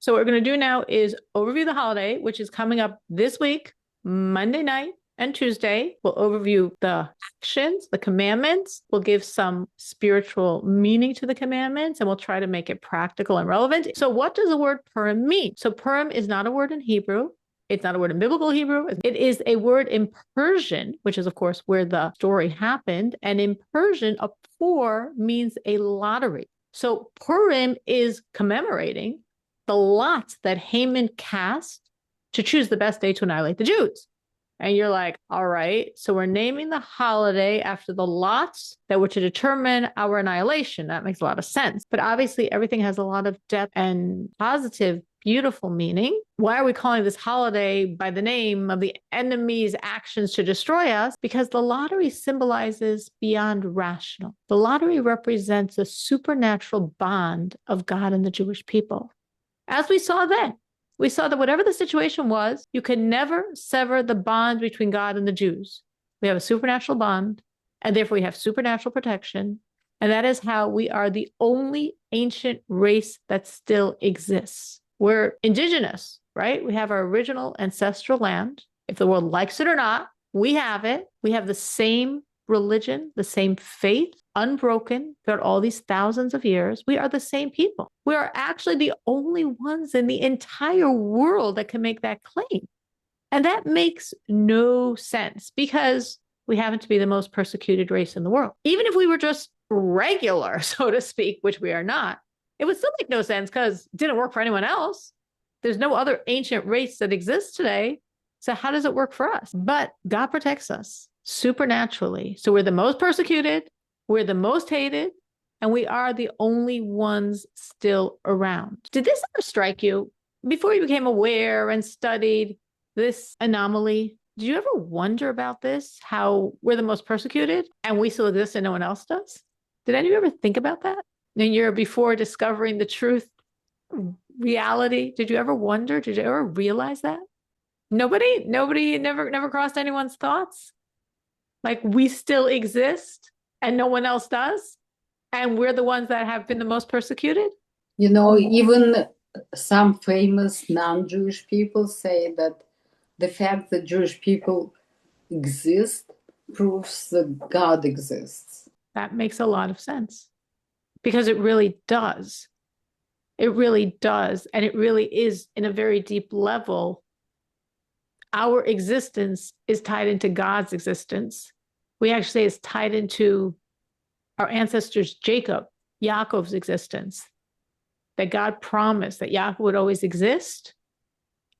So what we're going to do now is overview the holiday, which is coming up this week, Monday night and Tuesday. We'll overview the actions, the commandments. We'll give some spiritual meaning to the commandments, and we'll try to make it practical and relevant. So what does the word Purim mean? So Purim is not a word in Hebrew. It's not a word in biblical Hebrew. It is a word in Persian, which is, of course, where the story happened. And in Persian, a pur means a lottery. So Purim is commemorating the lots that Haman cast to choose the best day to annihilate the Jews. And you're like, all right, so we're naming the holiday after the lots that were to determine our annihilation. That makes a lot of sense. But obviously, everything has a lot of depth and positive, beautiful meaning. Why are we calling this holiday by the name of the enemy's actions to destroy us? Because the lottery symbolizes beyond rational. The lottery represents a supernatural bond of God and the Jewish people. As we saw then, we saw that whatever the situation was, you can never sever the bond between God and the Jews. We have a supernatural bond, and therefore we have supernatural protection. And that is how we are the only ancient race that still exists. We're indigenous, right? We have our original ancestral land. If the world likes it or not, we have it. We have the same religion, the same faith, unbroken throughout all these thousands of years. We are the same people. We are actually the only ones in the entire world that can make that claim. And that makes no sense because we happen to be the most persecuted race in the world. Even if we were just regular, so to speak, which we are not, it would still make no sense because it didn't work for anyone else. There's no other ancient race that exists today. So how does it work for us? But God protects us supernaturally. So we're the most persecuted, we're the most hated, and we are the only ones still around. Did this ever strike you before you became aware and studied this anomaly? Did you ever wonder about this, how we're the most persecuted and we still exist and no one else does? Did any of you ever think about that? In your before discovering the truth, reality, did you ever wonder? Did you ever realize that? Nobody never crossed anyone's thoughts? Like we still exist and no one else does? And we're the ones that have been the most persecuted? Even some famous non-Jewish people say that the fact that Jewish people exist proves that God exists. That makes a lot of sense because it really does. It really does. And it really is, in a very deep level, our existence is tied into God's existence. We actually say it's tied into our ancestors, Yaakov's existence, that God promised that Yaakov would always exist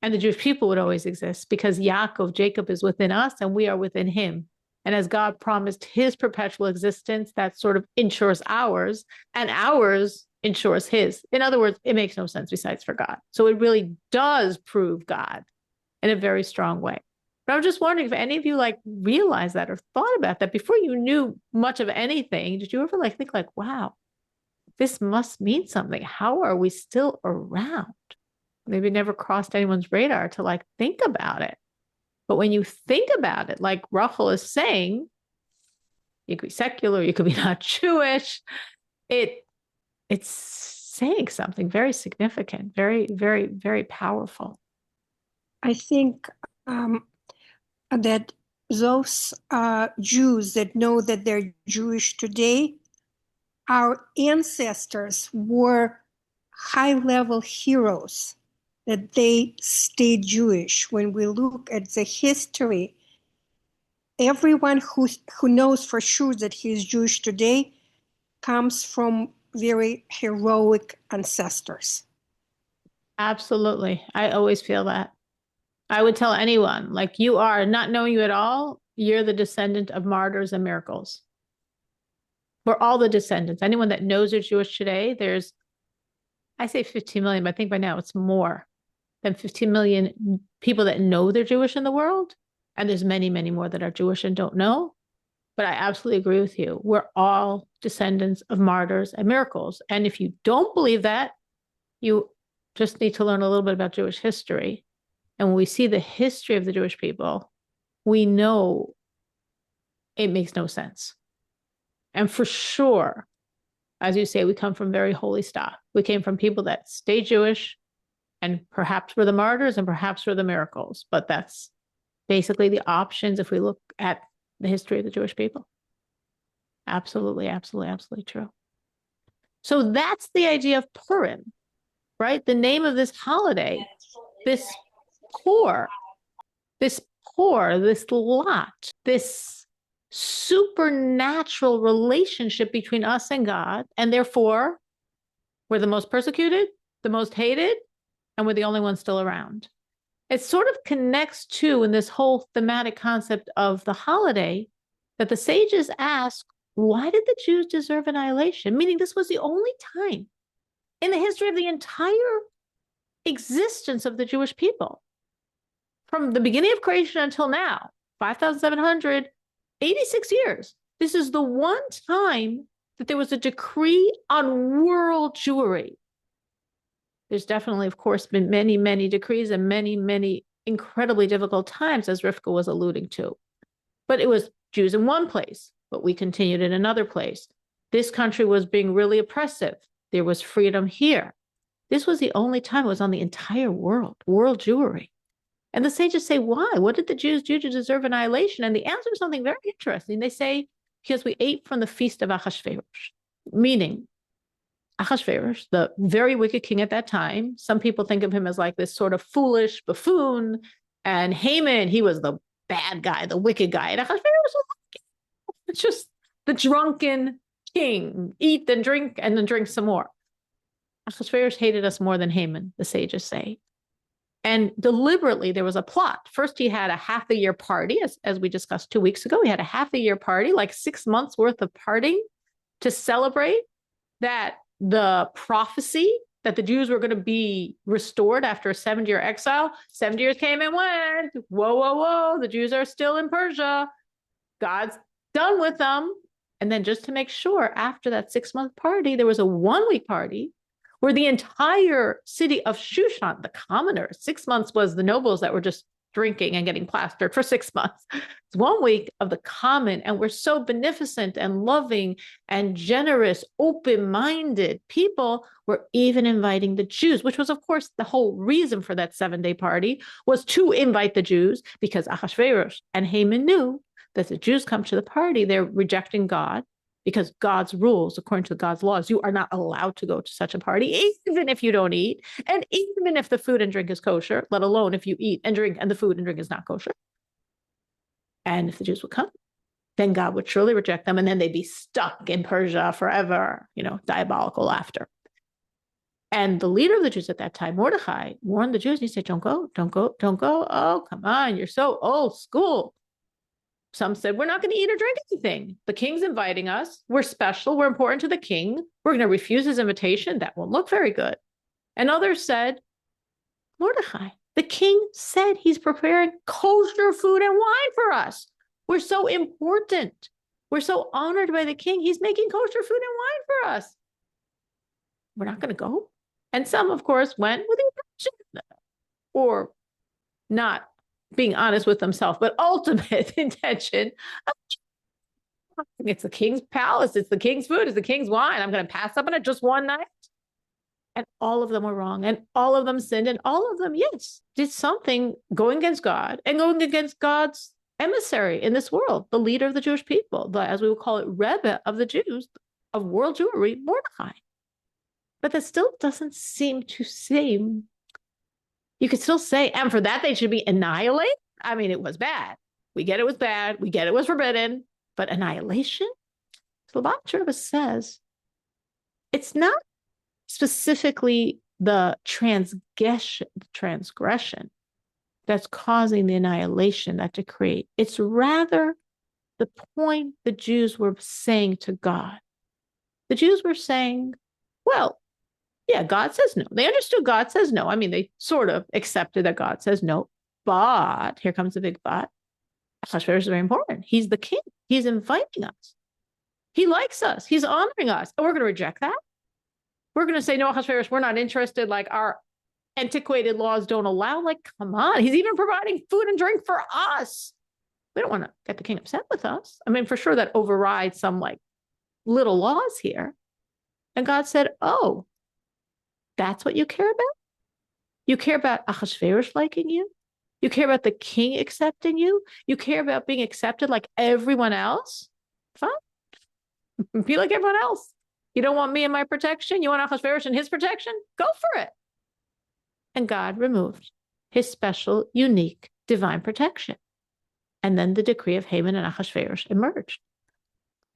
and the Jewish people would always exist because Jacob is within us and we are within him. And as God promised his perpetual existence, that sort of ensures ours and ours ensures his. In other words, it makes no sense besides for God. So it really does prove God in a very strong way. But I'm just wondering if any of you realized that or thought about that before you knew much of anything. Did you ever think wow, this must mean something. How are we still around? Maybe it never crossed anyone's radar to think about it. But when you think about it, like Rachel is saying, you could be secular, you could be not Jewish. It's saying something very significant, very, very, very powerful. I think that those Jews that know that they're Jewish today, our ancestors were high-level heroes, that they stayed Jewish. When we look at the history, everyone who knows for sure that he is Jewish today comes from very heroic ancestors. Absolutely. I always feel that. I would tell anyone, you are, not knowing you at all, you're the descendant of martyrs and miracles. We're all the descendants. Anyone that knows they're Jewish today, there's, I say 15 million, but I think by now it's more than 15 million people that know they're Jewish in the world. And there's many, many more that are Jewish and don't know. But I absolutely agree with you. We're all descendants of martyrs and miracles. And if you don't believe that, you just need to learn a little bit about Jewish history. And when we see the history of the Jewish people, we know it makes no sense. And for sure, as you say, we come from very holy stock. We came from people that stayed Jewish And perhaps for the martyrs and perhaps for the miracles. But that's basically the options if we look at the history of the Jewish people. Absolutely, absolutely, absolutely true. So that's the idea of Purim, right? The name of this holiday, this core, this lot, this supernatural relationship between us and God, and therefore we're the most persecuted, the most hated, and we're the only ones still around. It sort of connects to, in this whole thematic concept of the holiday, that the sages ask, why did the Jews deserve annihilation? Meaning this was the only time in the history of the entire existence of the Jewish people, from the beginning of creation until now, 5,786 years. This is the one time that there was a decree on world Jewry. There's definitely, of course, been many, many decrees and many, many incredibly difficult times, as Rivka was alluding to. But it was Jews in one place, but we continued in another place. This country was being really oppressive. There was freedom here. This was the only time it was on the entire world Jewry. And the sages say, why? What did the Jews do to deserve annihilation? And the answer is something very interesting. They say, because we ate from the feast of Achashverosh, meaning Achashverosh, the very wicked king at that time. Some people think of him as like this sort of foolish buffoon. And Haman, he was the bad guy, the wicked guy. And Achashverosh was just the drunken king. Eat, then drink, and then drink some more. Achashverosh hated us more than Haman, the sages say. And deliberately, there was a plot. First, he had a half-a-year party, as we discussed 2 weeks ago. He had a half-a-year party, like 6 months worth of partying, to celebrate that the prophecy that the Jews were going to be restored after a 70-year exile. 70 years came and went. Whoa, whoa, whoa. The Jews are still in Persia. God's done with them. And then just to make sure, after that 6-month party, there was a 1-week party where the entire city of Shushan, the commoners, 6 months was the nobles that were just drinking and getting plastered for 6 months. It's 1 week of the common, and we're so beneficent and loving and generous, open-minded people. We're even inviting the Jews, which was, of course, the whole reason for that 7-day party, was to invite the Jews, because Ahasuerus and Haman knew that the Jews come to the party, they're rejecting God, because God's rules, according to God's laws, you are not allowed to go to such a party, even if you don't eat, and even if the food and drink is kosher, let alone if you eat and drink and the food and drink is not kosher. And if the Jews would come, then God would surely reject them, and then they'd be stuck in Persia forever, diabolical laughter. And the leader of the Jews at that time, Mordechai, warned the Jews, and he said, don't go, don't go, don't go. Oh, come on, you're so old school. Some said, we're not going to eat or drink anything. The king's inviting us. We're special. We're important to the king. We're going to refuse his invitation. That won't look very good. And others said, Mordechai, the king said he's preparing kosher food and wine for us. We're so important. We're so honored by the king. He's making kosher food and wine for us. We're not going to go. And some, of course, went with intention or not being honest with themselves, but ultimate intention. It's the king's palace. It's the king's food. It's the king's wine. I'm going to pass up on it just one night. And all of them were wrong. And all of them sinned. And all of them, yes, did something going against God and going against God's emissary in this world, the leader of the Jewish people, as we would call it, Rebbe of the Jews, of world Jewry, Mordechai. But that still doesn't seem to seem. You could still say, and for that, they should be annihilated. I mean, it was bad. We get it was bad. We get it was forbidden. But annihilation? So the Rebbe says, it's not specifically the transgression that's causing the annihilation, that decree. It's rather the point the Jews were saying to God. The Jews were saying, well, yeah, God says no. They understood God says no. I mean, they sort of accepted that God says no. But, here comes the big but, Ahasuerus is very important. He's the king. He's inviting us. He likes us. He's honoring us. And we're going to reject that. We're going to say, no, Ahasuerus, we're not interested. Like, our antiquated laws don't allow. Like, come on. He's even providing food and drink for us. We don't want to get the king upset with us. I mean, for sure that overrides some like little laws here. And God said, oh, that's what you care about? You care about Ahasuerus liking you? You care about the king accepting you? You care about being accepted like everyone else? Fine. Be like everyone else. You don't want me in my protection? You want Ahasuerus in his protection? Go for it. And God removed his special, unique, divine protection. And then the decree of Haman and Ahasuerus emerged.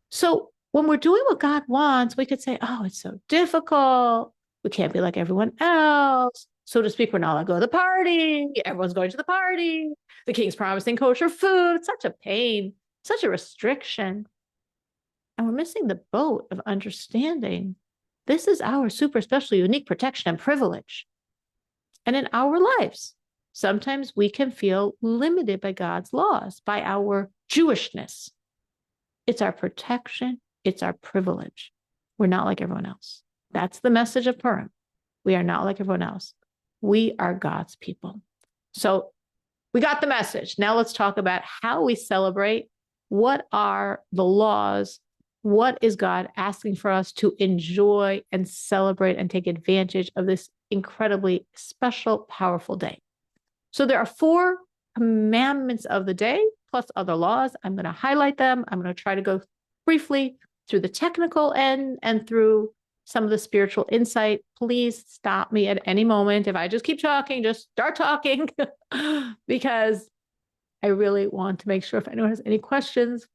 So when we're doing what God wants, we could say, oh, it's so difficult. We can't be like everyone else. So to speak, we're not allowed to go to the party. Everyone's going to the party. The king's promising kosher food. It's such a pain, such a restriction. And we're missing the boat of understanding this is our super special, unique protection and privilege. And in our lives, sometimes we can feel limited by God's laws, by our Jewishness. It's our protection. It's our privilege. We're not like everyone else. That's the message of Purim. We are not like everyone else. We are God's people. So we got the message. Now let's talk about how we celebrate. What are the laws? What is God asking for us to enjoy and celebrate and take advantage of this incredibly special, powerful day? So there are 4 commandments of the day, plus other laws. I'm going to highlight them. I'm going to try to go briefly through the technical end and through some of the spiritual insight. Please stop me at any moment. If I just keep talking, just start talking because I really want to make sure if anyone has any questions,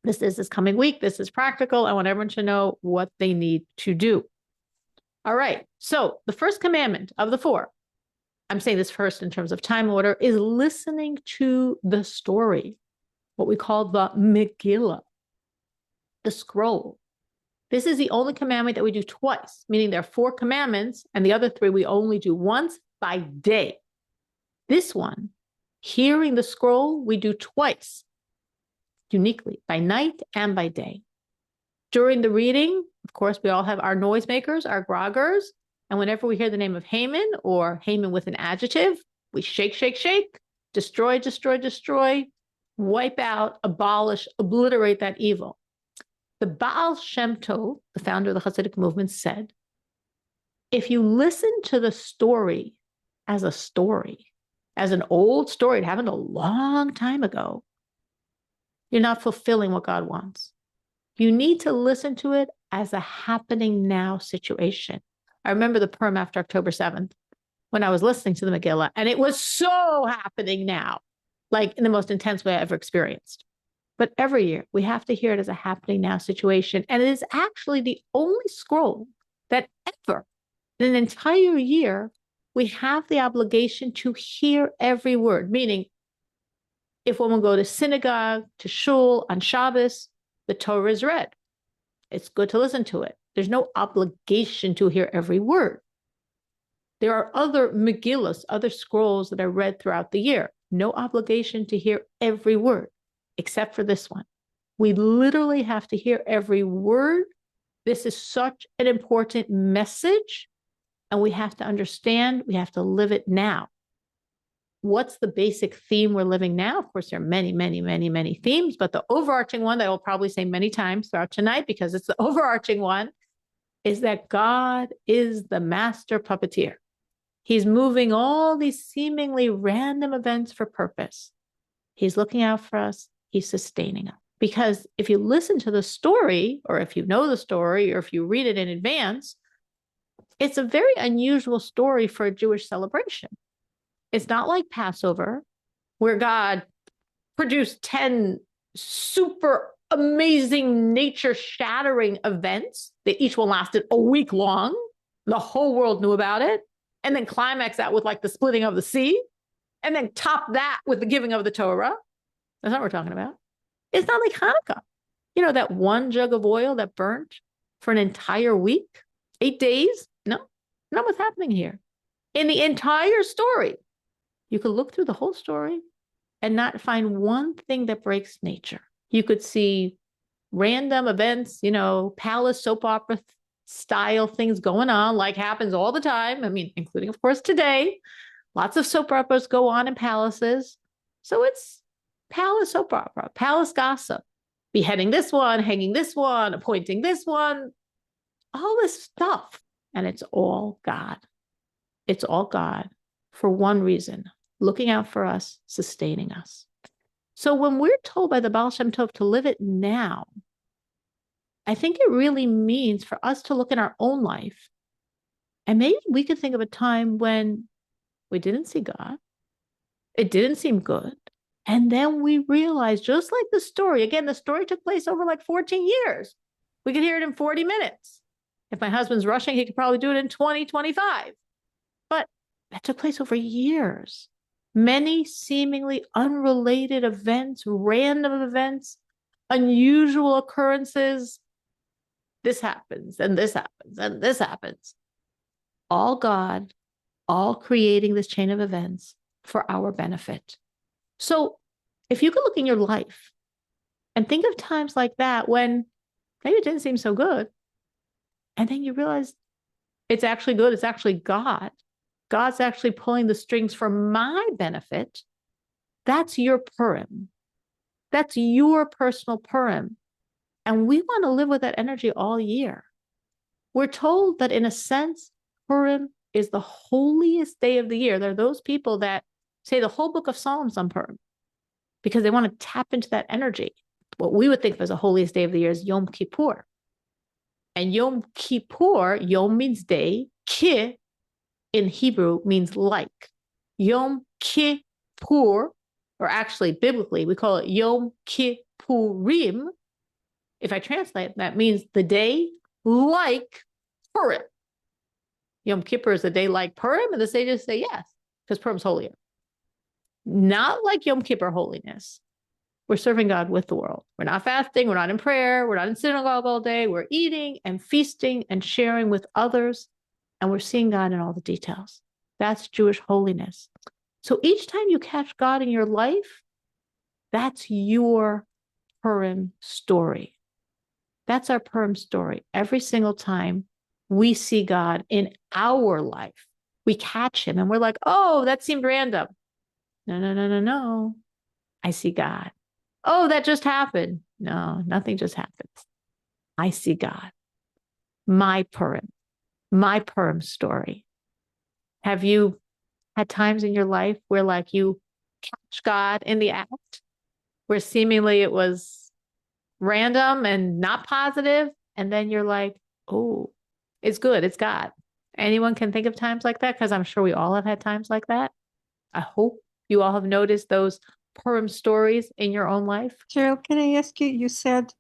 this is this coming week. This is practical. I want everyone to know what they need to do. All right. So the first commandment of the 4, I'm saying this first in terms of time order, is listening to the story, what we call the Megillah, the scroll. This is the only commandment that we do twice, meaning there are 4 commandments, and the other 3 we only do once by day. This one, hearing the scroll, we do twice, uniquely, by night and by day. During the reading, of course, we all have our noisemakers, our groggers, and whenever we hear the name of Haman or Haman with an adjective, we shake, shake, shake, destroy, destroy, destroy, wipe out, abolish, obliterate that evil. The Baal Shem Tov, the founder of the Hasidic movement, said, if you listen to the story as a story, as an old story, it happened a long time ago, you're not fulfilling what God wants. You need to listen to it as a happening now situation. I remember the Purim after October 7th when I was listening to the Megillah, and it was so happening now, like in the most intense way I ever experienced. But every year, we have to hear it as a happening now situation. And it is actually the only scroll that ever, in an entire year, we have the obligation to hear every word. Meaning, if one will go to synagogue, to shul, on Shabbos, the Torah is read. It's good to listen to it. There's no obligation to hear every word. There are other Megillas, other scrolls that are read throughout the year. No obligation to hear every word. Except for this one. We literally have to hear every word. This is such an important message, and we have to understand, we have to live it now. What's the basic theme we're living now? Of course, there are many, many, many, many themes, but the overarching one that I will probably say many times throughout tonight, because it's the overarching one, is that God is the master puppeteer. He's moving all these seemingly random events for purpose. He's looking out for us. He's sustaining us. Because if you listen to the story, or if you know the story, or if you read it in advance, it's a very unusual story for a Jewish celebration. It's not like Passover, where God produced 10 super amazing, nature-shattering events that each one lasted a week long. The whole world knew about it. And then climax that with like the splitting of the sea. And then top that with the giving of the Torah. That's not what we're talking about. It's not like Hanukkah. You know, that one jug of oil that burnt for an entire week, 8 days? No, not what's happening here. In the entire story, you could look through the whole story and not find one thing that breaks nature. You could see random events, you know, palace soap opera style things going on, like happens all the time. I mean, including, of course, today. Lots of soap operas go on in palaces. So it's palace soap opera, palace gossip, beheading this one, hanging this one, appointing this one, all this stuff. And it's all God. It's all God. for one reason, looking out for us, sustaining us. So when we're told by the Baal Shem Tov to live it now, I think it really means for us to look in our own life. And maybe we could think of a time when we didn't see God. It didn't seem good. And then we realized, just like the story, again, the story took place over like 14 years. We could hear it in 40 minutes. If my husband's rushing, he could probably do it in 20, 25. But that took place over years. Many seemingly unrelated events, random events, unusual occurrences. This happens, and this happens, and this happens. All God, all creating this chain of events for our benefit. So if you could look in your life and think of times like that when maybe it didn't seem so good, and then you realize it's actually good, it's actually God. God's actually pulling the strings for my benefit. That's your Purim. That's your personal Purim. And we want to live with that energy all year. We're told that in a sense, Purim is the holiest day of the year. There are those people that say the whole book of Psalms on Purim because they want to tap into that energy. What we would think of as the holiest day of the year is Yom Kippur. And Yom Kippur, Yom means day, Ki in Hebrew means like. Yom Kippur, or actually biblically, we call it Yom Kippurim. If I translate, that means the day like Purim. Yom Kippur is a day like Purim, and the sages say yes, because Purim's holier. Not like Yom Kippur holiness. We're serving God with the world. We're not fasting. We're not in prayer. We're not in synagogue all day. We're eating and feasting and sharing with others. And we're seeing God in all the details. That's Jewish holiness. So each time you catch God in your life, that's your Purim story. That's our Purim story. Every single time we see God in our life, we catch him and we're like, oh, that seemed random. No. I see God. Oh, that just happened. No, nothing just happens. I see God. My Purim story. Have you had times in your life where like you catch God in the act, where seemingly it was random and not positive, and then you're like, oh, it's good, it's God. Anyone can think of times like that? Because I'm sure we all have had times like that. I hope you all have noticed those Purim stories in your own life. Carol, can I ask you, you said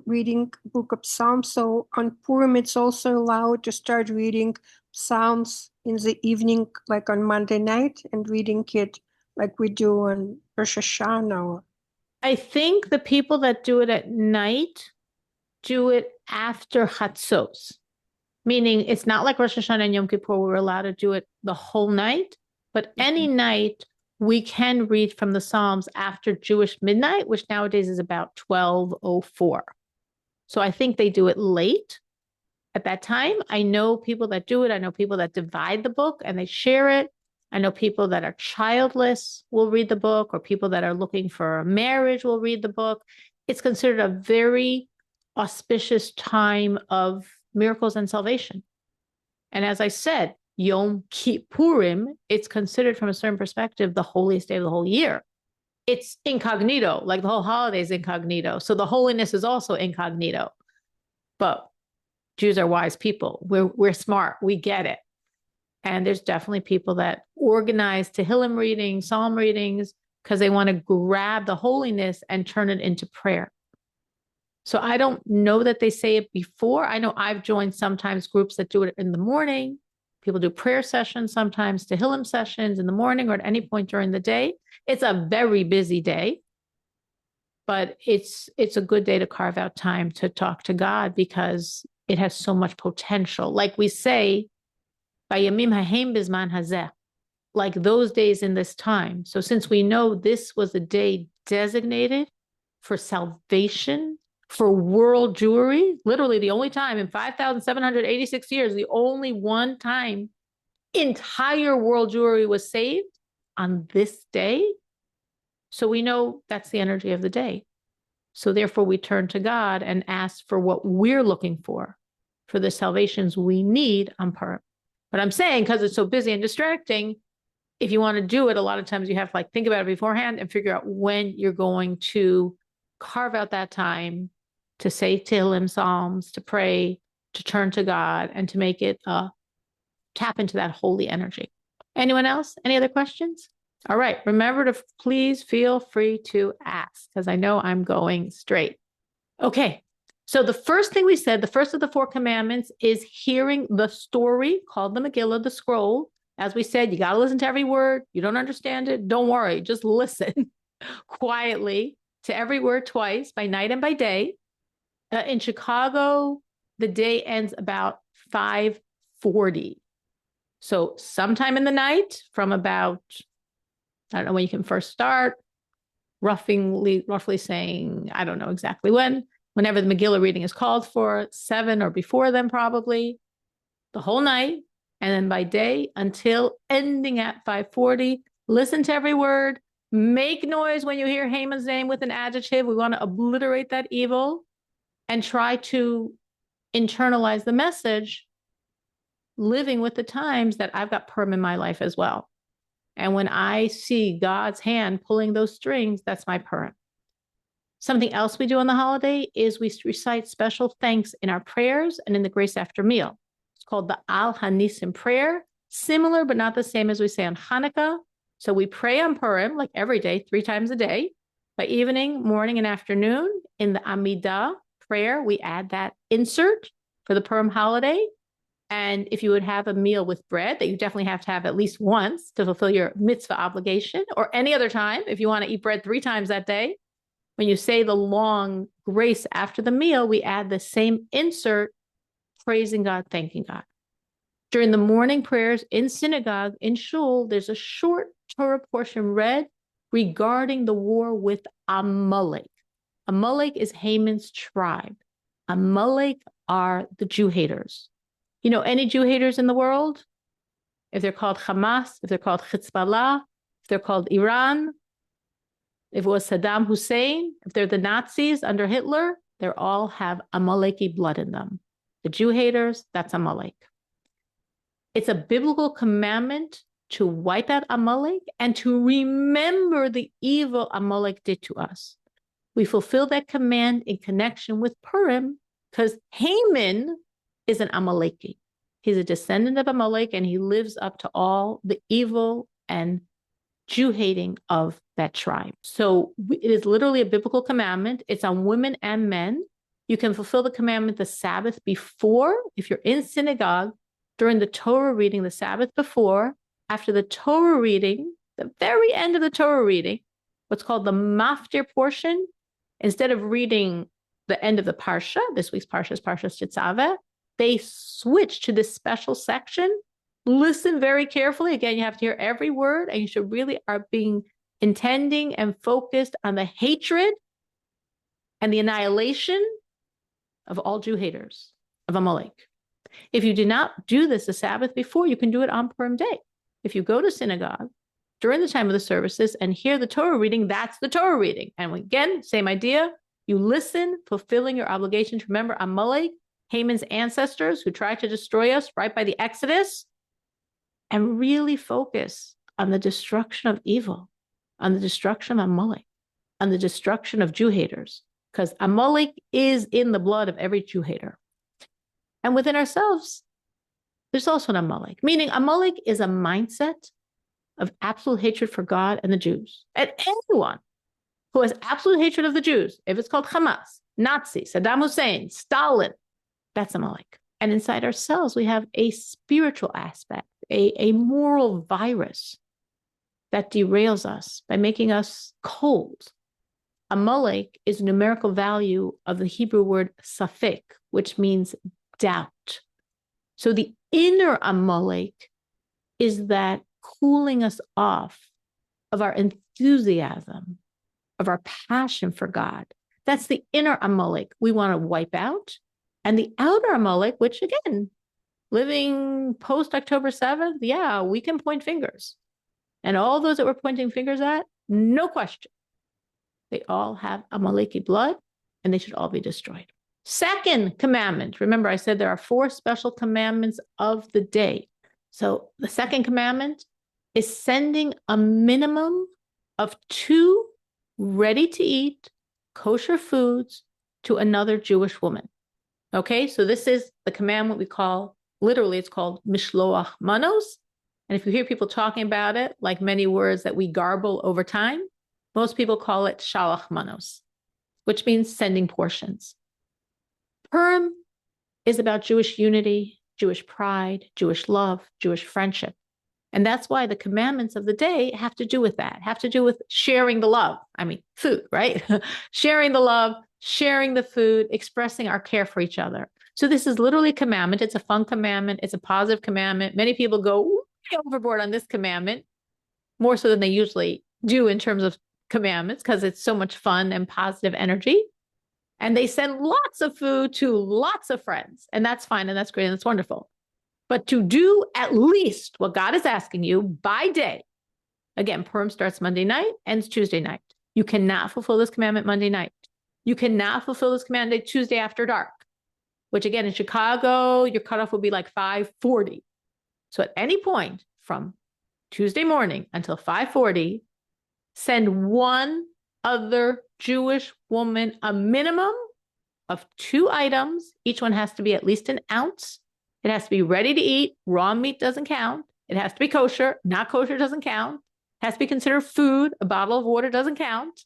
reading book of Psalms, so on Purim it's also allowed to start reading Psalms in the evening, like on Monday night, and reading it like we do on Rosh Hashanah? I think the people that do it at night do it after Chatzos, meaning it's not like Rosh Hashanah and Yom Kippur, we're allowed to do it the whole night, but any night we can read from the Psalms after Jewish midnight, which nowadays is about 12:04. So I think they do it late at that time. I know people that do it. I know people that divide the book and they share it. I know people that are childless will read the book, or people that are looking for a marriage will read the book. It's considered a very auspicious time of miracles and salvation. And as I said, Yom Kippurim, it's considered from a certain perspective the holiest day of the whole year. It's incognito, like the whole holiday is incognito. So the holiness is also incognito. But Jews are wise people. We're smart. We get it. And there's definitely people that organize Tehillim readings, Psalm readings, because they want to grab the holiness and turn it into prayer. So I don't know that they say it before. I know I've joined sometimes groups that do it in the morning. People do prayer sessions, sometimes Tehillim sessions in the morning or at any point during the day. It's a very busy day, but it's a good day to carve out time to talk to God because it has so much potential. Like we say, Bayamim hahem bizman hazeh, like those days in this time. So since we know this was a day designated for salvation, for world Jewry, literally the only time in 5,786 years, the only one time entire world Jewry was saved on this day. So we know that's the energy of the day. So therefore we turn to God and ask for what we're looking for the salvations we need on Purim. But I'm saying, because it's so busy and distracting, if you want to do it, a lot of times you have to like think about it beforehand and figure out when you're going to carve out that time to say Tehillim Psalms, to pray, to turn to God, and to make it tap into that holy energy. Anyone else? Any other questions? All right. Remember to please feel free to ask, because I know I'm going straight. Okay. So the first thing we said, the first of the 4 commandments is hearing the story called the Megillah, the scroll. As we said, you got to listen to every word. You don't understand it, don't worry. Just listen quietly to every word twice, by night and by day. In Chicago, the day ends about 5:40. So sometime in the night from about, I don't know when you can first start, roughly saying, I don't know exactly whenever the Megillah reading is called for, 7 or before then probably, the whole night. And then by day until ending at 5:40, listen to every word, make noise when you hear Haman's name with an adjective. We want to obliterate that evil and try to internalize the message, living with the times that I've got Purim in my life as well. And when I see God's hand pulling those strings, that's my Purim. Something else we do on the holiday is we recite special thanks in our prayers and in the grace after meal. It's called the Al Hanisim prayer, similar but not the same as we say on Hanukkah. So we pray on Purim like every day, 3 times a day. By evening, morning, and afternoon, in the Amidah prayer, we add that insert for the Purim holiday. And if you would have a meal with bread that you definitely have to have at least once to fulfill your mitzvah obligation, or any other time, if you want to eat bread 3 times that day, when you say the long grace after the meal, we add the same insert, praising God, thanking God. During the morning prayers in synagogue, in shul, there's a short Torah portion read regarding the war with Amalek. Amalek is Haman's tribe. Amalek are the Jew haters. You know any Jew haters in the world? If they're called Hamas, if they're called Hezbollah, if they're called Iran, if it was Saddam Hussein, if they're the Nazis under Hitler, they all have Amaleki blood in them. The Jew haters, that's Amalek. It's a biblical commandment to wipe out Amalek and to remember the evil Amalek did to us. We fulfill that command in connection with Purim because Haman is an Amaleki. He's a descendant of Amalek and he lives up to all the evil and Jew hating of that tribe. So it is literally a biblical commandment. It's on women and men. You can fulfill the commandment the Sabbath before, if you're in synagogue, during the Torah reading, the Sabbath before, after the Torah reading, the very end of the Torah reading, what's called the maftir portion, instead of reading the end of the Parsha, this week's Parsha is Parshas Tetzaveh, they switch to this special section. Listen very carefully. Again, you have to hear every word, and you should really are being intending and focused on the hatred and the annihilation of all Jew haters of Amalek. If you do not do this the Sabbath before, you can do it on Purim day. If you go to synagogue during the time of the services and hear the Torah reading, that's the Torah reading. And again, same idea. You listen, fulfilling your obligation to remember Amalek, Haman's ancestors who tried to destroy us right by the Exodus, and really focus on the destruction of evil, on the destruction of Amalek, on the destruction of Jew haters, because Amalek is in the blood of every Jew hater. And within ourselves, there's also an Amalek, meaning Amalek is a mindset of absolute hatred for God and the Jews. And anyone who has absolute hatred of the Jews, if it's called Hamas, Nazi, Saddam Hussein, Stalin, that's Amalek. And inside ourselves, we have a spiritual aspect, a moral virus that derails us by making us cold. Amalek is a numerical value of the Hebrew word safek, which means doubt. So the inner Amalek is that cooling us off of our enthusiasm, of our passion for God. That's the inner Amalek we want to wipe out. And the outer Amalek, which again, living post October 7th, yeah, we can point fingers. And all those that we're pointing fingers at, no question, they all have Amaleki blood and they should all be destroyed. Second commandment, remember I said there are 4 special commandments of the day. So the second commandment is sending a minimum of 2 ready-to-eat kosher foods to another Jewish woman. Okay, so this is the commandment we call, literally it's called Mishloach Manos. And if you hear people talking about it, like many words that we garble over time, most people call it Shalach Manos, which means sending portions. Purim is about Jewish unity, Jewish pride, Jewish love, Jewish friendship. And that's why the commandments of the day have to do with that, have to do with sharing the love. I mean, food, right? Sharing the love, sharing the food, expressing our care for each other. So this is literally a commandment. It's a fun commandment. It's a positive commandment. Many people go way overboard on this commandment, more so than they usually do in terms of commandments, because it's so much fun and positive energy. And they send lots of food to lots of friends. And that's fine. And that's great. And that's wonderful. But to do at least what God is asking you by day. Again, Purim starts Monday night, ends Tuesday night. You cannot fulfill this commandment Monday night. You cannot fulfill this commandment Tuesday after dark, which again, in Chicago, your cutoff will be like 5:40. So at any point from Tuesday morning until 5:40, send one other Jewish woman a minimum of 2 items. Each one has to be at least an ounce. It has to be ready to eat. Raw meat doesn't count. It has to be kosher. Not kosher doesn't count. It has to be considered food. A bottle of water doesn't count,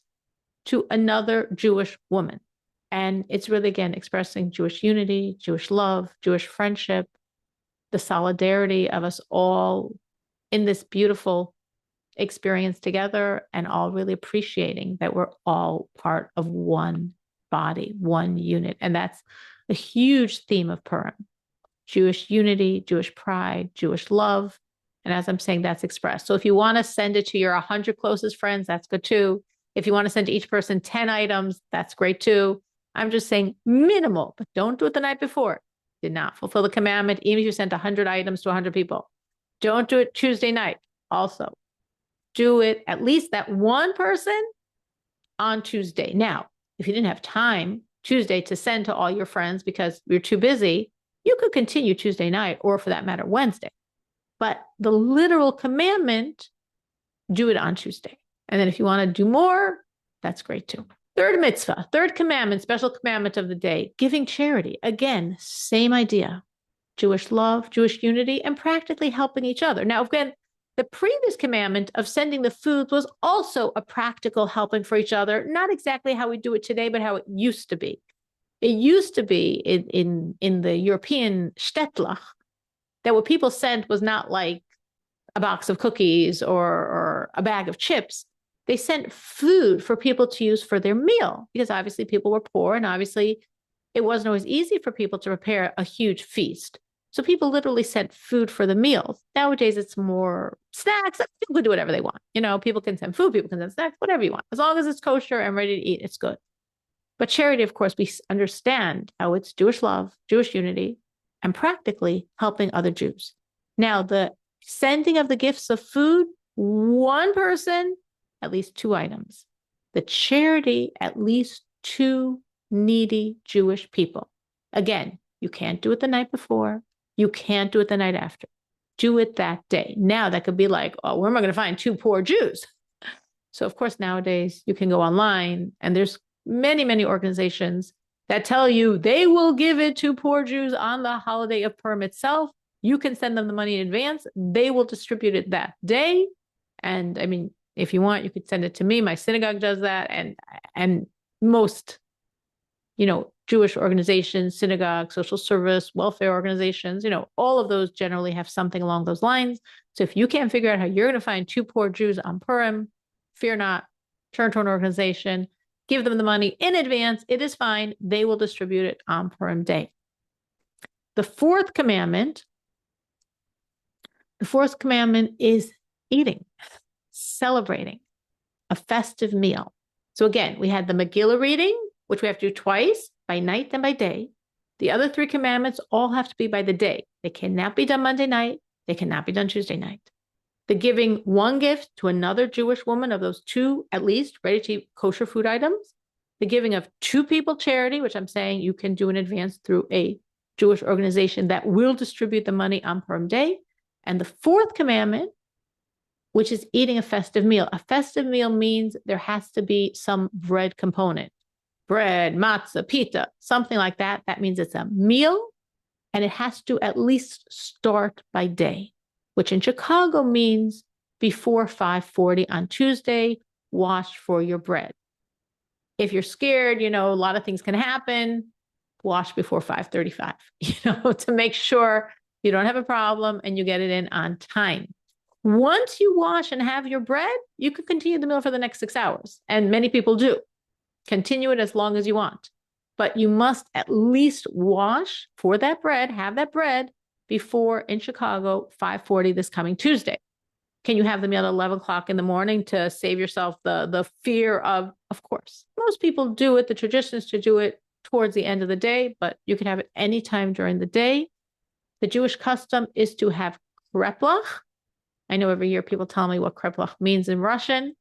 to another Jewish woman. And it's really, again, expressing Jewish unity, Jewish love, Jewish friendship, the solidarity of us all in this beautiful experience together, and all really appreciating that we're all part of one body, one unit. And that's a huge theme of Purim. Jewish unity, Jewish pride, Jewish love. And as I'm saying, that's expressed. So if you want to send it to your 100 closest friends, that's good too. If you want to send to each person 10 items, that's great too. I'm just saying minimal, but don't do it the night before. Did not fulfill the commandment, even if you sent 100 items to 100 people. Don't do it Tuesday night. Also, do it at least that one person on Tuesday. Now, if you didn't have time Tuesday to send to all your friends because you're too busy, you could continue Tuesday night, or for that matter, Wednesday. But the literal commandment, do it on Tuesday. And then if you want to do more, that's great too. Third mitzvah, third commandment, special commandment of the day, giving charity. Again, same idea. Jewish love, Jewish unity, and practically helping each other. Now, again, the previous commandment of sending the foods was also a practical helping for each other, not exactly how we do it today, but how it used to be. It used to be in the European Städtlach that what people sent was not like a box of cookies or a bag of chips. They sent food for people to use for their meal, because obviously people were poor, and obviously it wasn't always easy for people to prepare a huge feast. So people literally sent food for the meals. Nowadays, it's more snacks. People can do whatever they want. You know, people can send food, people can send snacks, whatever you want. As long as it's kosher and ready to eat, it's good. But charity, of course, we understand how it's Jewish love, Jewish unity, and practically helping other Jews. Now, the sending of the gifts of food, one person, at least 2 items. The charity, at least 2 needy Jewish people. Again, you can't do it the night before. You can't do it the night after. Do it that day. Now, that could be like, oh, where am I going to find 2 poor Jews? So, of course, nowadays you can go online, and there's many, many organizations that tell you they will give it to poor Jews on the holiday of Purim itself. You can send them the money in advance. They will distribute it that day. And I mean, if you want, you could send it to me. My synagogue does that. And most, Jewish organizations, synagogue, social service, welfare organizations, all of those generally have something along those lines. So if you can't figure out how you're going to find 2 poor Jews on Purim, fear not, turn to an organization, give them the money in advance. It is fine. They will distribute it on Purim day. The fourth commandment is eating, celebrating a festive meal. So again, we had the Megillah reading, which we have to do twice, by night and by day. The other 3 commandments all have to be by the day. They cannot be done Monday night. They cannot be done Tuesday night. The giving one gift to another Jewish woman of those 2, at least, ready-to-eat kosher food items. The giving of 2 people charity, which I'm saying you can do in advance through a Jewish organization that will distribute the money on Purim day. And the 4th commandment which is eating a festive meal. A festive meal means there has to be some bread component. Bread, matzah, pita, something like that. That means it's a meal, and it has to at least start by day, which in Chicago means before 5:40 on Tuesday, wash for your bread. If you're scared, a lot of things can happen, wash before 5:35, to make sure you don't have a problem and you get it in on time. Once you wash and have your bread, you can continue the meal for the next 6 hours. And many people do. Continue it as long as you want. But you must at least wash for that bread, have that bread before, in Chicago, 5:40 this coming Tuesday. Can you have the meal at 11 o'clock in the morning to save yourself the fear of course. Most people do it. The tradition is to do it towards the end of the day, but you can have it anytime during the day. The Jewish custom is to have kreplach. I know every year people tell me what kreplach means in Russian,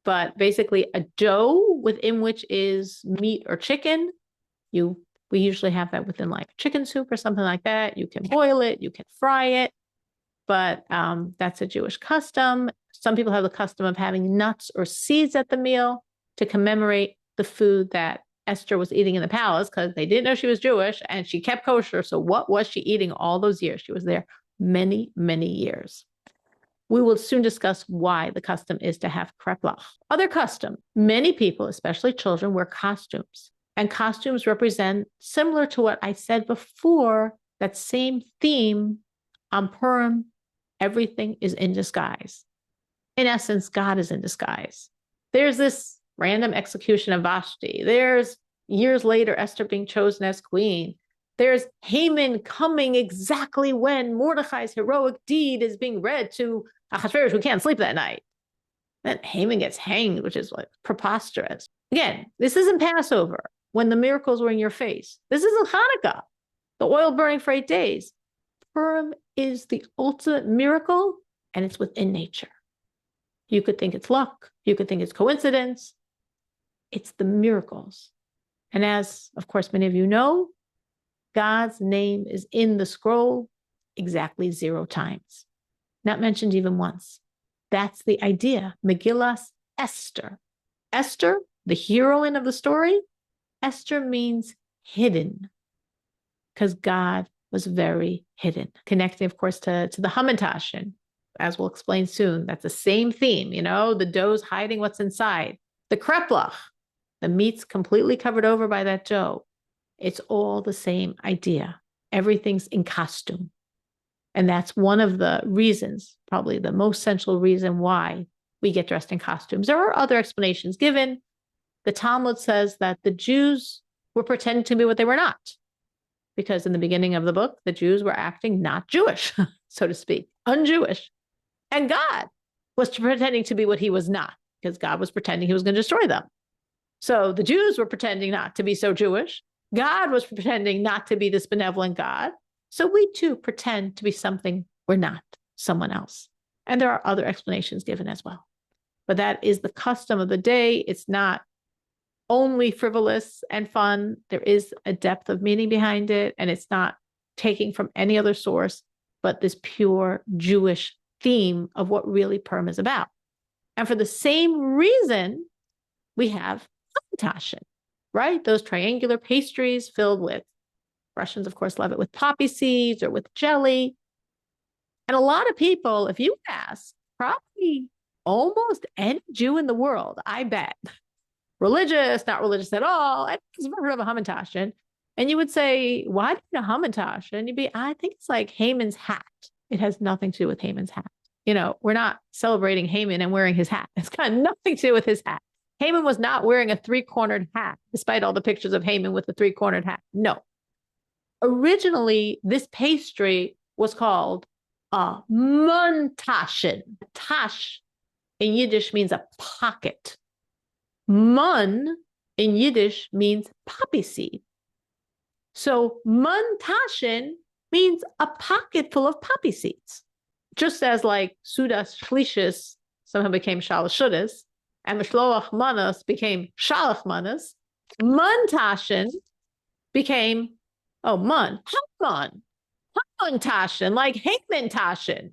but basically a dough within which is meat or chicken. We usually have that within like chicken soup or something like that. You can boil it, you can fry it, but that's a Jewish custom. Some people have the custom of having nuts or seeds at the meal to commemorate the food that Esther was eating in the palace, because they didn't know she was Jewish and she kept kosher. So what was she eating all those years? She was there many, many years. We will soon discuss why the custom is to have kreplach. Other custom, many people, especially children, wear costumes. And costumes represent, similar to what I said before, that same theme on Purim, everything is in disguise. In essence, God is in disguise. There's this random execution of Vashti. There's years later, Esther being chosen as queen. There's Haman coming exactly when Mordecai's heroic deed is being read to Ahasuerus, who can't sleep that night. Then Haman gets hanged, which is like preposterous. Again, this isn't Passover when the miracles were in your face. This isn't Hanukkah, the oil burning for 8 days. Purim is the ultimate miracle, and it's within nature. You could think it's luck. You could think it's coincidence. It's the miracles. And as, of course, many of you know, God's name is in the scroll exactly 0 times. Not mentioned even once. That's the idea. Megillas Esther. Esther, the heroine of the story, Esther means hidden, because God was very hidden. Connecting, of course, to the Hamantashen, as we'll explain soon. That's the same theme, the dough's hiding what's inside. The kreplach, the meat's completely covered over by that dough. It's all the same idea. Everything's in costume. And that's one of the reasons, probably the most central reason why we get dressed in costumes. There are other explanations given. The Talmud says that the Jews were pretending to be what they were not, because in the beginning of the book, the Jews were acting not Jewish, so to speak, un-Jewish. And God was pretending to be what he was not, because God was pretending he was going to destroy them. So the Jews were pretending not to be so Jewish. God was pretending not to be this benevolent God. So we too pretend to be something we're not, someone else. And there are other explanations given as well. But that is the custom of the day. It's not only frivolous and fun. There is a depth of meaning behind it, and it's not taking from any other source, but this pure Jewish theme of what really Purim is about. And for the same reason, we have Hamantashen, right? Those triangular pastries filled with, Russians, of course, love it with poppy seeds or with jelly. And a lot of people, if you ask, probably almost any Jew in the world, I bet, religious, not religious at all, and has heard of a Hamantashen. And you would say, why do you need a Hamantashen? And you'd be, I think it's like Haman's hat. It has nothing to do with Haman's hat. We're not celebrating Haman and wearing his hat. It's got nothing to do with his hat. Haman was not wearing a 3-cornered hat, despite all the pictures of Haman with the 3-cornered hat. No. Originally, this pastry was called a muntashen. Tash in Yiddish means a pocket. Mun in Yiddish means poppy seed. So muntashen means a pocket full of poppy seeds. Just as like Sudas Shlishis somehow became Shalashudas, and Mishloach Manas became Shalach Manas, muntashen became Haman. Hamantashen, like Hamantashen.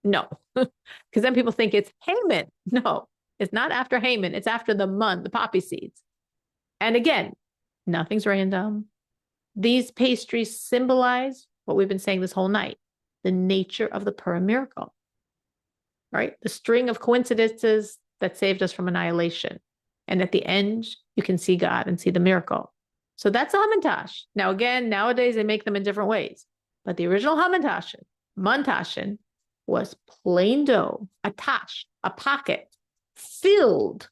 No, because then people think it's Haman. No, it's not after Haman. It's after the mun, the poppy seeds. And again, nothing's random. These pastries symbolize what we've been saying this whole night, the nature of the Purim miracle, right? The string of coincidences that saved us from annihilation. And at the end, you can see God and see the miracle. So that's a hamantash. Now, again, nowadays they make them in different ways. But the original hamantashen, muntashen, was plain dough, a tash, a pocket, filled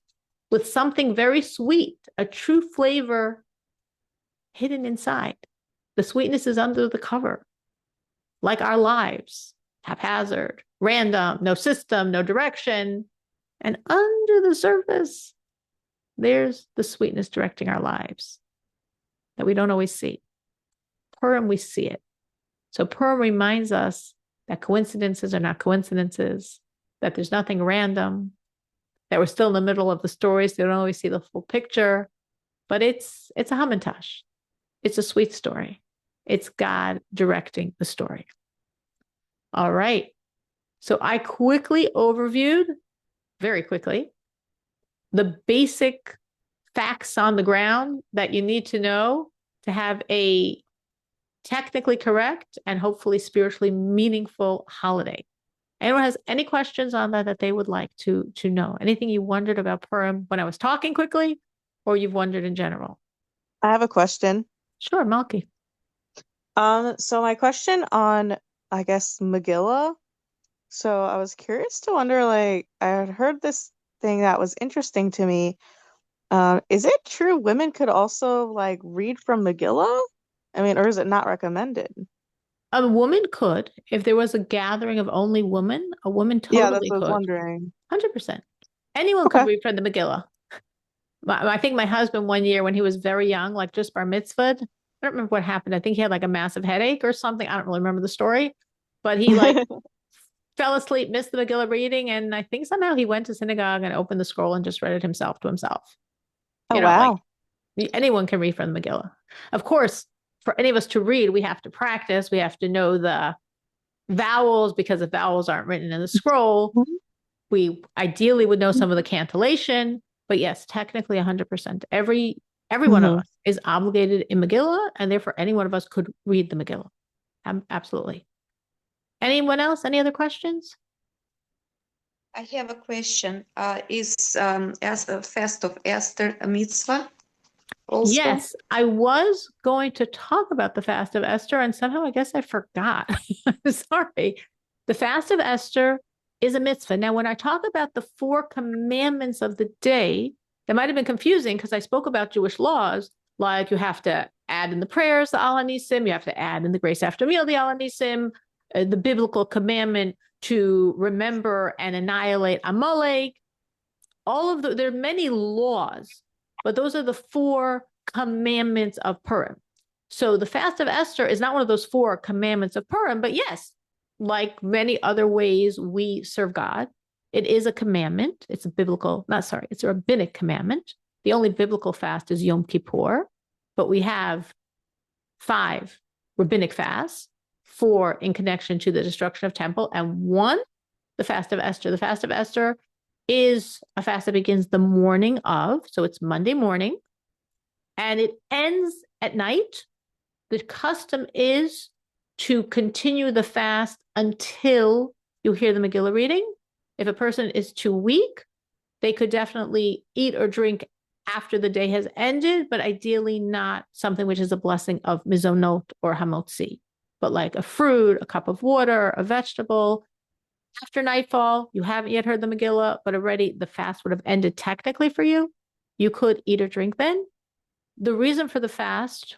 with something very sweet, a true flavor hidden inside. The sweetness is under the cover, like our lives, haphazard, random, no system, no direction. And under the surface, there's the sweetness directing our lives that we don't always see. Purim, we see it. So Purim reminds us that coincidences are not coincidences, that there's nothing random, that we're still in the middle of the story, so we don't always see the full picture. But it's a hamantash. It's a sweet story. It's God directing the story. All right. So I quickly overviewed, very quickly, the basic facts on the ground that you need to know to have a technically correct and hopefully spiritually meaningful holiday. Anyone has any questions on that they would like to know? Anything you wondered about Purim when I was talking quickly, or you've wondered in general? I have a question. Sure, Malky. So my question on, I guess, Megillah. So I was curious to wonder, like, I had heard this thing that was interesting to me. Is it true women could also like read from Megillah? I mean, or is it not recommended? A woman could, if there was a gathering of only women, a woman Yeah, that's totally what I was could. wondering. 100%. Anyone Okay. could read from the Megillah. I think my husband one year when he was very young, like just bar mitzvahed, I don't remember what happened. I think he had like a massive headache or something. I don't really remember the story, but he like fell asleep, missed the Megillah reading. And I think somehow he went to synagogue and opened the scroll and just read it himself to himself. Oh, You know, like wow. anyone can read from the Megillah. Of course, for any of us to read, we have to practice. We have to know the vowels because the vowels aren't written in the scroll. Mhm. We ideally would know some of the cantillation, but yes, technically 100%. Every one of us is obligated in Megillah, and therefore any one of us could read the Megillah. Absolutely. Anyone else? Any other questions? I have a question. Is as the fast of Esther a mitzvah also? Yes, I was going to talk about the fast of Esther, and somehow I guess I forgot. I'm sorry. The fast of Esther is a mitzvah. Now, when I talk about the 4 commandments of the day, that might have been confusing because I spoke about Jewish laws, like you have to add in the prayers, the Al Hanisim, you have to add in the grace after meal, the Al Hanisim, the biblical commandment to remember and annihilate Amalek. There are many laws, but those are the 4 commandments of Purim. So the fast of Esther is not one of those 4 commandments of Purim, but yes, like many other ways we serve God, it is a commandment. It's a rabbinic commandment. The only biblical fast is Yom Kippur, but we have 5 rabbinic fasts, 4 in connection to the destruction of temple, and 1, the fast of Esther. The fast of Esther is a fast that begins the morning of, so it's Monday morning, and it ends at night. The custom is to continue the fast until you hear the Megillah reading. If a person is too weak, they could definitely eat or drink after the day has ended, but ideally not something which is a blessing of mizonot or hamotzi, but like a fruit, a cup of water, a vegetable. After nightfall, you haven't yet heard the Megillah, but already the fast would have ended technically for you. You could eat or drink then. The reason for the fast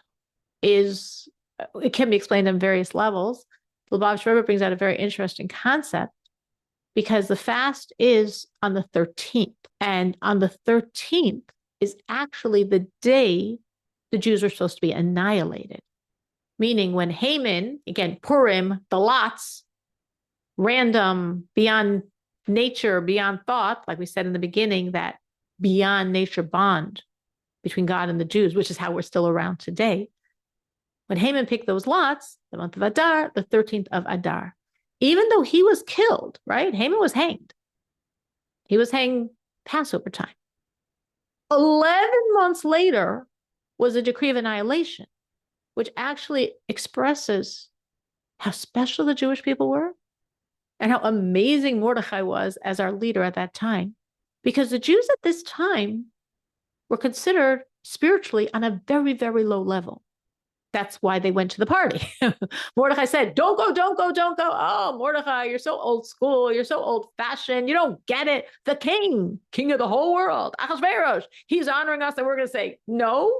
is, it can be explained on various levels. Lubavitch Rebbe brings out a very interesting concept because the fast is on the 13th. And on the 13th is actually the day the Jews were supposed to be annihilated. Meaning when Haman, again, Purim, the lots, random, beyond nature, beyond thought, like we said in the beginning, that beyond nature bond between God and the Jews, which is how we're still around today. When Haman picked those lots, the month of Adar, the 13th of Adar, even though he was killed, right? Haman was hanged. He was hanged Passover time. 11 months later was a decree of annihilation, which actually expresses how special the Jewish people were and how amazing Mordechai was as our leader at that time. Because the Jews at this time were considered spiritually on a very, very low level. That's why they went to the party. Mordechai said, don't go, don't go, don't go. Oh, Mordechai, you're so old school. You're so old fashioned. You don't get it. The king of the whole world, Ahasuerus, he's honoring us. And we're going to say no.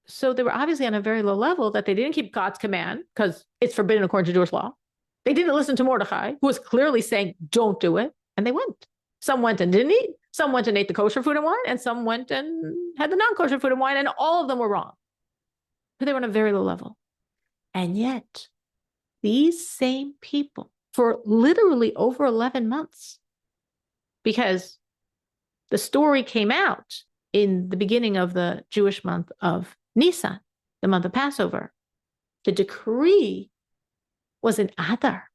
So they were obviously on a very low level that they didn't keep God's command because it's forbidden according to Jewish law. They didn't listen to Mordechai, who was clearly saying, don't do it. And they went. Some went and didn't eat. Some went and ate the kosher food and wine. And some went and had the non-kosher food and wine. And all of them were wrong. But they were on a very low level. And yet, these same people, for literally over 11 months, because the story came out in the beginning of the Jewish month of Nisan, the month of Passover, the decree was in Adar.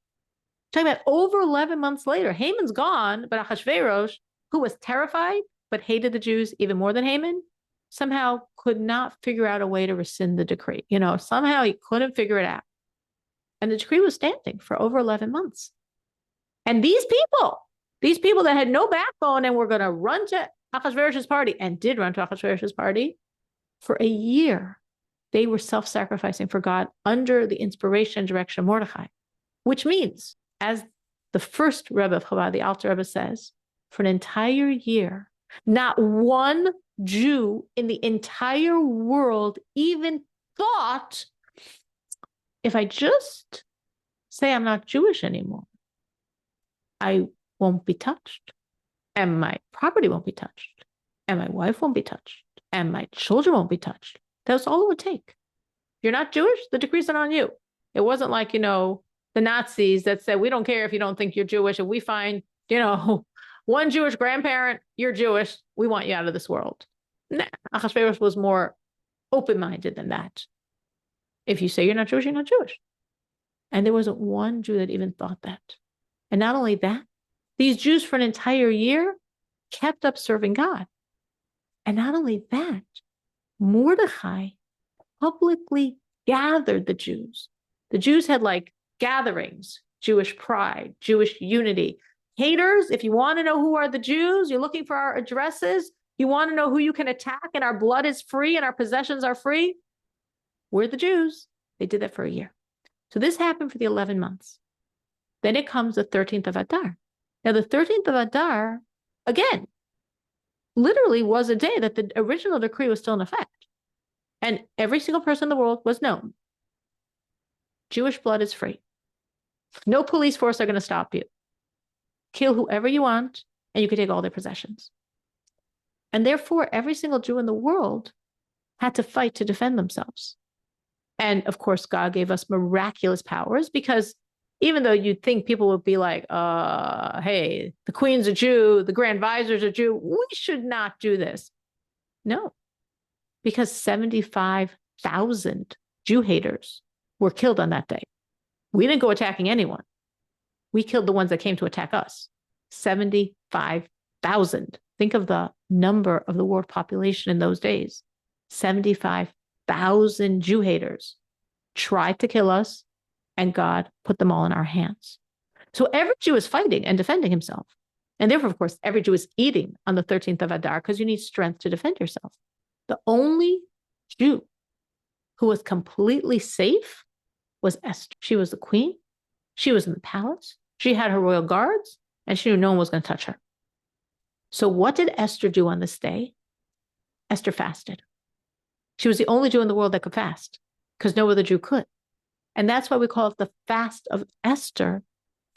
Talking about over 11 months later, Haman's gone, but Ahasuerus, who was terrified but hated the Jews even more than Haman, somehow could not figure out a way to rescind the decree. Somehow he couldn't figure it out. And the decree was standing for over 11 months. And these people that had no backbone and were going to run to Ahasuerus' party and did run to Ahasuerus' party for a year, they were self-sacrificing for God under the inspiration and direction of Mordechai, which means, as the first Rebbe of Chabad, the Alter Rebbe says, for an entire year, not one Jew in the entire world even thought, if I just say I'm not Jewish anymore, I won't be touched, and my property won't be touched, and my wife won't be touched, and my children won't be touched. That's all it would take. You're not Jewish, the decree's not on you. It wasn't like, the Nazis that said, we don't care if you don't think you're Jewish. If we find, one Jewish grandparent, you're Jewish, we want you out of this world. Nah, Ahasuerus was more open-minded than that. If you say you're not Jewish, you're not Jewish. And there wasn't one Jew that even thought that. And not only that, these Jews for an entire year kept up serving God. And not only that, Mordechai publicly gathered the Jews. The Jews had gatherings, Jewish pride, Jewish unity. Haters, if you want to know who are the Jews, you're looking for our addresses, you want to know who you can attack and our blood is free and our possessions are free, we're the Jews. They did that for a year. So this happened for the 11 months. Then it comes the 13th of Adar. Now the 13th of Adar, again, literally was a day that the original decree was still in effect. And every single person in the world was known. Jewish blood is free. No police force are going to stop you. Kill whoever you want, and you can take all their possessions. And therefore, every single Jew in the world had to fight to defend themselves. And of course, God gave us miraculous powers because even though you'd think people would be like, hey, the queen's a Jew, the grand vizier's a Jew, we should not do this. No, because 75,000 Jew haters were killed on that day. We didn't go attacking anyone. We killed the ones that came to attack us. 75,000. Think of the number of the world population in those days. 75,000 Jew haters tried to kill us, and God put them all in our hands. So every Jew is fighting and defending himself. And therefore, of course, every Jew is eating on the 13th of Adar because you need strength to defend yourself. The only Jew who was completely safe was Esther. She was the queen. She was in the palace. She had her royal guards, and she knew no one was going to touch her. So what did Esther do on this day? Esther fasted. She was the only Jew in the world that could fast because no other Jew could. And that's why we call it the fast of Esther,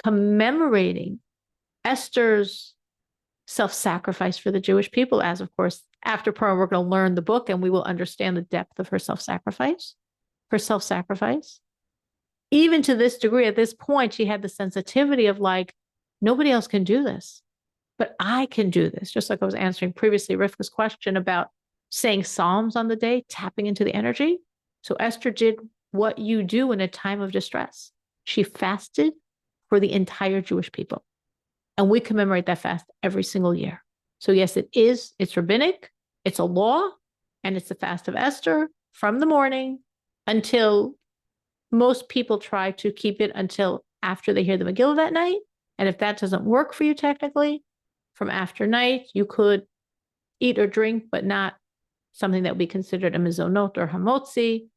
commemorating Esther's self-sacrifice for the Jewish people. As of course, after Purim, we're going to learn the book and we will understand the depth of her self-sacrifice. Even to this degree, at this point, she had the sensitivity of nobody else can do this, but I can do this. Just like I was answering previously Rivka's question about saying Psalms on the day, tapping into the energy. So Esther did what you do in a time of distress. She fasted for the entire Jewish people. And we commemorate that fast every single year. So yes, it's rabbinic, it's a law, and it's the fast of Esther from the morning until most people try to keep it until after they hear the Megillah that night. And if that doesn't work for you technically, from after night, you could eat or drink, but not something that would be considered a mizonot or hamotzi,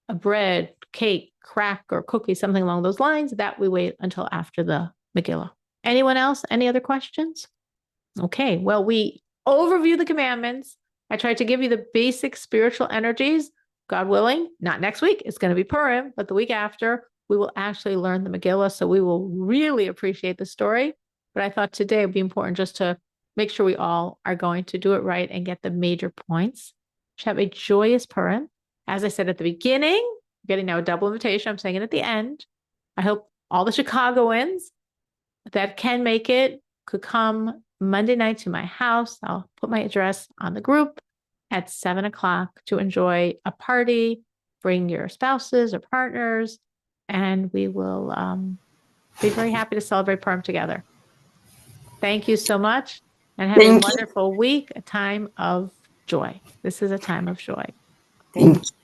a bread, cake, crack, or cookie, something along those lines. That we wait until after the Megillah. Anyone else? Any other questions? Okay, well, we overview the commandments. I tried to give you the basic spiritual energies. God willing, not next week. It's going to be Purim, but the week after, we will actually learn the Megillah. So we will really appreciate the story. But I thought today it would be important just to make sure we all are going to do it right and get the major points. Have a joyous Purim. As I said at the beginning, getting now a double invitation. I'm saying it at the end. I hope all the Chicagoans that can make it could come Monday night to my house. I'll put my address on the group at 7:00 to enjoy a party. Bring your spouses or partners, and we will be very happy to celebrate Purim together. Thank you so much, and have a wonderful week, a time of joy. This is a time of joy. Thank you.